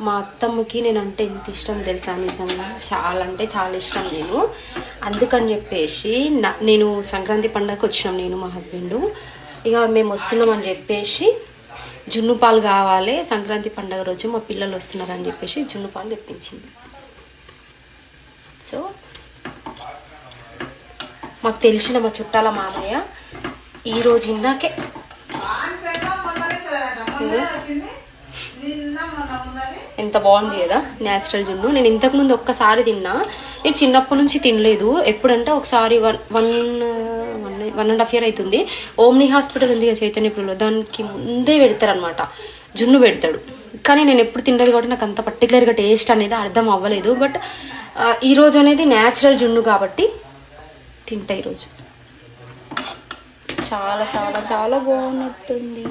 మా అత్తమ్మకి నేనంటే ఎంత ఇష్టం తెలుసా, నిజంగా చాలా అంటే చాలా ఇష్టం. నేను అందుకని చెప్పేసి నేను సంక్రాంతి పండగకి వచ్చినాం, నేను మా హస్బెండ్. ఇక మేము వస్తున్నాం అని చెప్పేసి జున్ను పాలు కావాలి, సంక్రాంతి పండగ రోజు మా పిల్లలు వస్తున్నారని చెప్పేసి జున్ను పాలు తెప్పించింది. సో మాకు తెలిసిన మా చుట్టాల మామయ్య ఈరోజు ఇందాకే ఎంత బాగుంది కదా న్యాచురల్ జున్ను. నేను ఇంతకుముందు ఒక్కసారి తిన్నా, నేను చిన్నప్పటి నుంచి తినలేదు. ఎప్పుడంటే ఒకసారి 1.5 year అవుతుంది. ఓమ్ని హాస్పిటల్ ఉంది కదా చైతన్యపురంలో, దానికి ముందే పెడతారనమాట, జున్ను పెడతాడు. కానీ నేను ఎప్పుడు తినలేదు కాబట్టి నాకు అంత పర్టికులర్గా టేస్ట్ అనేది అర్థం అవ్వలేదు. బట్ ఈరోజు అనేది న్యాచురల్ జున్ను కాబట్టి తింటా ఈరోజు. చాలా చాలా చాలా బాగున్నట్టుంది.